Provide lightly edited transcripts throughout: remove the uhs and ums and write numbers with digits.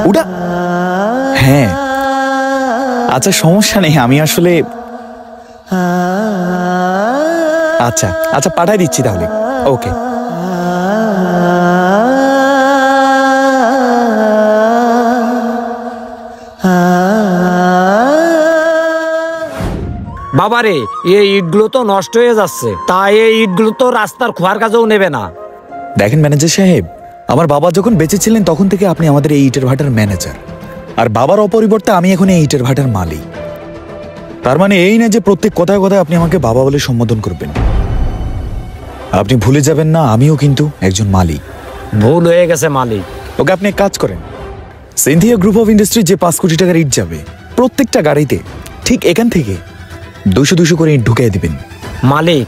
ওটা হ্যাঁ, আচ্ছা সমস্যা নেই, আমি আসলে আচ্ছা আচ্ছা পাঠাই দিচ্ছি তাহলে। ওকে। বাবারে, এই ইটগুলো তো নষ্ট হয়ে যাচ্ছে, তাই এই ইটগুলো তো রাস্তার খোয়ার কাজেও নেবে না। দেখেন ম্যানেজার সাহেব, আমার বাবা যখন বেঁচে ছিলেন তখন থেকে আপনি আমাদের এই ইটের ভাটার ম্যানেজার, আর বাবার অপরিবর্তে আমি এখন এই ইটের ভাটার মালিক। তার মানে এই না যে প্রত্যেক কথায় কথায় আপনি আমাকে বাবা বলে সম্বোধন করবেন। আপনি ভুলে যাবেন না আমিও কিন্তু একজন মালিক। ভুল হয়ে গেছে মালিক। ওকে, আপনি এক কাজ করেন, সিনথিয়া গ্রুপ অফ ইন্ডাস্ট্রি যে 5 কোটি টাকার ইট যাবে, প্রত্যেকটা গাড়িতে ঠিক এখান থেকে 200 করে ইট ঢুকিয়ে দিবেন। মালিক,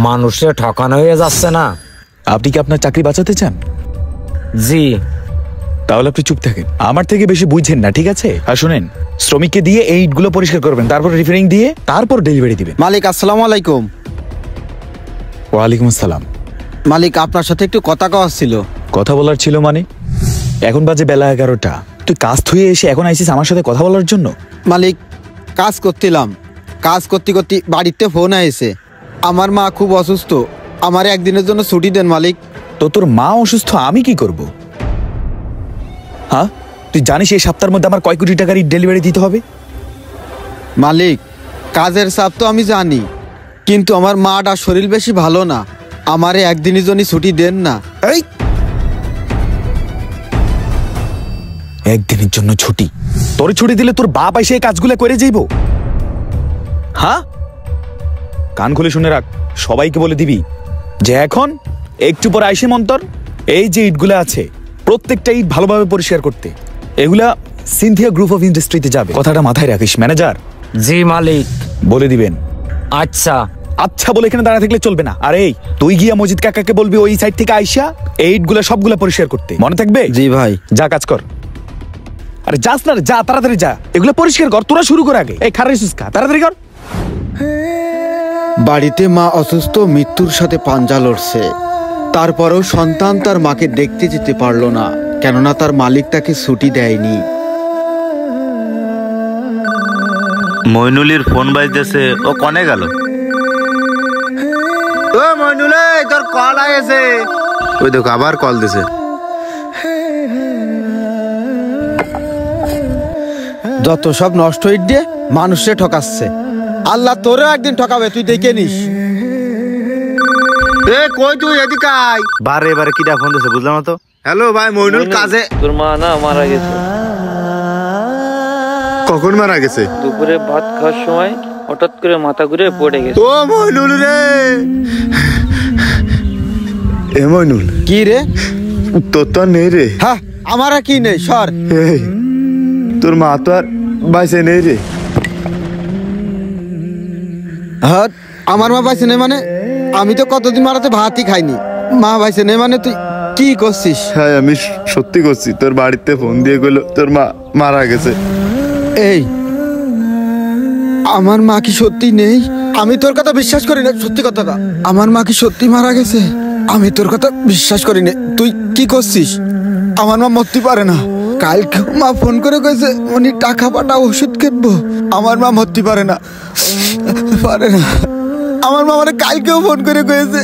মানুষের ঠকানো হয়ে যাচ্ছে না। আপনি কি আপনার চাকরি বাঁচাতে চান? জি। তাহলে আপনি চুপ থাকেন, আমার থেকে বেশি বুঝছেন না, ঠিক আছে? আর শুনেন, শ্রমিককে দিয়ে এই ইটগুলো পরিষ্কার করবেন, তারপর রিফারিং দিয়ে তারপর ডেলিভারি দিবেন। মালিক আসসালামু আলাইকুম। ওয়ালাইকুম আসসালাম। মালিক, আপনার সাথে একটু কথা কওয়ার ছিল। কথা বলার ছিল মানে? এখন বাজে বেলা 11টা, তুই কাজ থুয়ে এসে এখন আইসিস আমার সাথে কথা বলার জন্য? মালিক, কাজ করছিলাম, কাজ করতে করতে বাড়িতে ফোন আইছে, আমার মা খুব অসুস্থ, আমার একদিনের জন্য ছুটি দেন মালিক। তো তোর মা অসুস্থ, আমি কি করব? হ্যাঁ, তুই জানিস এই সপ্তাহের মধ্যে আমার কয় কোটি টাকার ডেলিভারি দিতে হবে? মালিক, কাজের চাপ তো আমি জানি, কিন্তু আমার মাটার শরীর বেশি ভালো না, আমারে একদিনের জন্য ছুটি দেন না। এই একদিনের জন্য ছুটি? তোর ছুটি দিলে তোর বাপ এসে এই কাজগুলো করে যাইব? হ্যাঁ, কান খুলে শুনে রাখ, সবাইকে বলে দিবি যে এখন একটু পর আইসে মন্তর এই যে ইটগুলো আছে প্রত্যেকটা ইট ভালোভাবে পরিষ্কার করতে, এগুলা সিনথিয়া গ্রুপ অফ ইন্ডাস্ট্রিতে যাবে। কথাটা মাথায় রাখিস ম্যানেজার। জি মালিক। বলে দিবেন। আচ্ছা। আচ্ছা বলে এখানে দাঁড়া থাকলে চলবে না। আর এই তুই গিয়া মজিদ কাকাকে বলবি ওই সাইড থেকে আইসা এই ইটগুলা সবগুলা পরিষ্কার করতে, মনে থাকবে? জি ভাই। যা কাজ কর। আরে যাস না, যা তাড়াতাড়ি যা, এগুলো পরিষ্কার কর, তোরা শুরু কর আগে। এই খারাপ সুস্কা, তাড়াতাড়ি কর। বাড়িতে মা অসুস্থ, মৃত্যুর সাথে পাঞ্জা লড়ছে, তারপরেও সন্তান তার মাকে দেখতে যেতে পারলো না, কেননা তার মালিক তাকে ছুটি দেয়নি। মইনুলের ফোন বাজতেছে, ও কনে গেল? ও মইনুল, তোর কল আইছে। ওই দেখো আবার কল দিছে। যত সব নষ্ট ইট দিয়ে মানুষে ঠকাচ্ছে, আল্লাহ তোরে একদিন ঠকাবে, তুই দেখে নিস। এ কই তুই, এদিকে আয়। বারে বারে কিটা ফোন দিছে বুঝলাম না তো। হ্যালো ভাই মইনুল, কাজে। তোর মা না মারা গেছে। কখন মারা গেছে? দুপুরে ভাত খাওয়ার সময় হঠাৎ করে মাথা ঘুরে পড়ে গেছে। ও মইনুল রে। এ মইনুল। কি রে? তোর তো নেই রে। হ্যাঁ, আমার আর কি নেই, সর। এই তোর মা তো আর বাইসে নেই রে। হ্যাঁ, আমার মা বাইসে নেই মানে? আমি তো কতদিন মারাতে ভাতই খাইনি, মা বাইসে নেই মানে? তুই কি করছিস? হ্যাঁ আমি সত্যি করছি, তোর বাড়িতে ফোন দিয়ে গেলো তোর মা মারা গেছে। এই আমার মা কি সত্যি নেই? আমি তোর কথা বিশ্বাস করি না, সত্যি কথাটা। আমার মা কি সত্যি মারা গেছে? আমি তোর কথা বিশ্বাস করি না। তুই কি করছিস? আমার মা মরতে পারে না। কালকে মা ফোন করে কইছে উনি টাকা পাঠা ওষুধ কিনবো। আমার মা মরতে পারে না, পারে না। আমার মা মানে কালকেও ফোন করে কয়েছে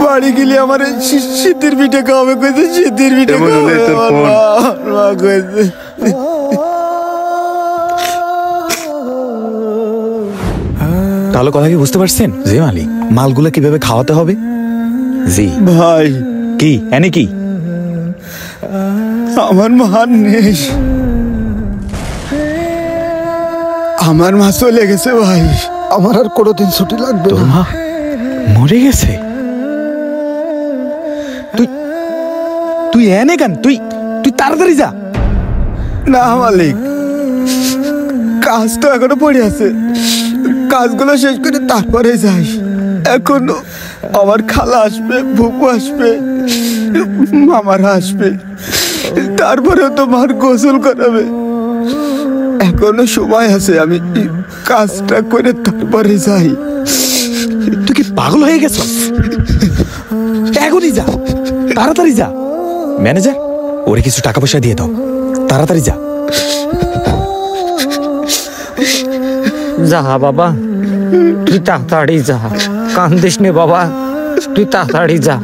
বাড়ি গেলে আমার শীতের পিঠে খাওয়াবে, কয়েছে শীতের পিঠে খাওয়াবে। মা কয়েছে। তাহলে কথা কি বুঝতে পারছেন জি মালিক, মালগুলা কিভাবে খাওয়াতে হবে? জি ভাই। কি এনে কি? আমার মা নেই, আমার মা চলে গেছে ভাই। আমার আর কোনোদিন ছুটি লাগবে তোর না। মা মরে গেছে? তুই তুই এনে কেন? তুই তুই তাড়াতাড়ি যা। না মালিক, কাজ তো এখনো পড়ে আছে, কাজগুলো শেষ করে তারপরে যাই। এখনো আমার খালা আসবে, ফুপু আসবে, মামারা আসবে, তারপরেও তো মার গোসল করাবে। এখনো সময় আছে, আমি কাজটা করে তারপরে যাই। তুই কি পাগল হয়ে গেছ? এখনই যা, তাড়াতাড়ি যা। ম্যানেজার ওরে কিছু টাকা পয়সা দিয়ে দাও, তাড়াতাড়ি যা। যা বাবা, তুই তাড়াতাড়ি যা, কান্দিস নে বাবা, তুই তাড়াতাড়ি যা।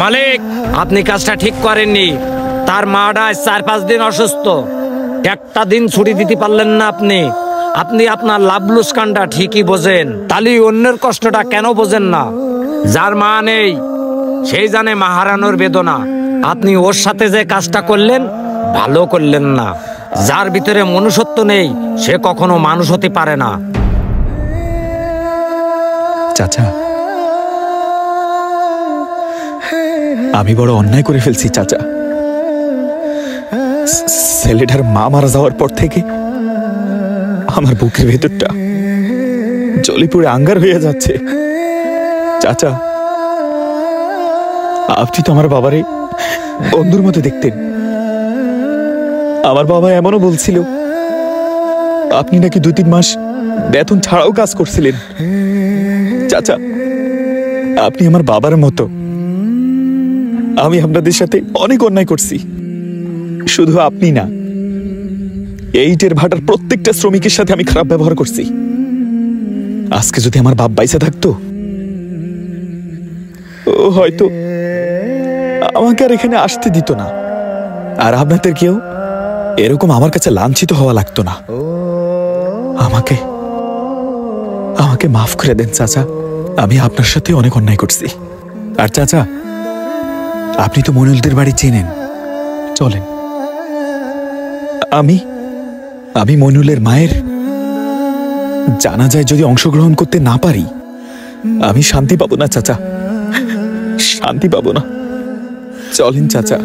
মালিক, আপনি কাজটা ঠিক করেননি। তার মাটা 4-5 দিন অসুস্থ, একটা দিন ছুটি দিতে পারলেন না আপনি। আপনি আপনার লাভ লুসকানটা ঠিকই বোঝেন, তাহলে অন্যের কষ্টটা কেন বোঝেন না? যার মা নেই সেই জানে মা হারানোর বেদনা। আপনি ওর সাথে যে কাজটা করলেন ভালো করলেন না। যার ভিতরে মনুষ্যত্ব নেই সে কখনো মানুষ হতে পারে না। চাচা, আমি বড় অন্যায় করে ফেলছি চাচা। ছেলেটার মা মারা যাওয়ার পর থেকে আমার বুকের ভেতরটা জ্বলে পুড়ে আঙ্গার হয়ে যাচ্ছে। চাচা, আপনি তো আমার বাবারে বন্ধুর মতো দেখতেন। আমার বাবা এমনও বলছিল আপনি নাকি 2-3 মাস বেতন ছাড়াও কাজ করছিলেন। চাচা, আপনি আমার বাবার মতো। আমি আপনাদের সাথে অনেক অন্যায় করছি, শুধু আপনি না, এই ইটের ভাটার প্রত্যেকটা শ্রমিকের সাথে আমি খারাপ ব্যবহার করছি। আজকে যদি আমার বাপ বাইসা থাকতো, ও হয়তো আমাকে আর এখানে আসতে দিত না, আর আপনাদের কেউ এরকম আমার কাছে লাঞ্ছিত হওয়া লাগতো না। আমাকে আমাকে মাফ করে দেন চাচা, আমি আপনার সাথে অনেক অন্যায় করছি। আর চাচা, আপনি তো মনিলদের বাড়ি চেনেন, চলেন। আমি মইনুলের মায়ের জানাজায় যদি অংশগ্রহণ করতে না পারি, আমি শান্তি পাবো না চাচা, শান্তি পাবো না। চলেন চাচা।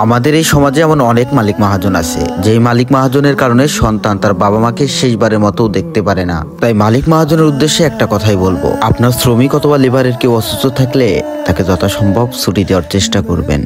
আমাদের এই সমাজে এমন অনেক মালিক মহাজন আছে, যেই মালিক মহাজনের কারণে সন্তান তার বাবা মাকে শেষবারের মতো দেখতে পারে না। তাই মালিক মহাজনের উদ্দেশ্যে একটা কথাই বলবো, আপনার শ্রমিক অথবা লেবারের কেউ অসুস্থ থাকলে তাকে যথাসম্ভব ছুটি দেওয়ার চেষ্টা করবেন।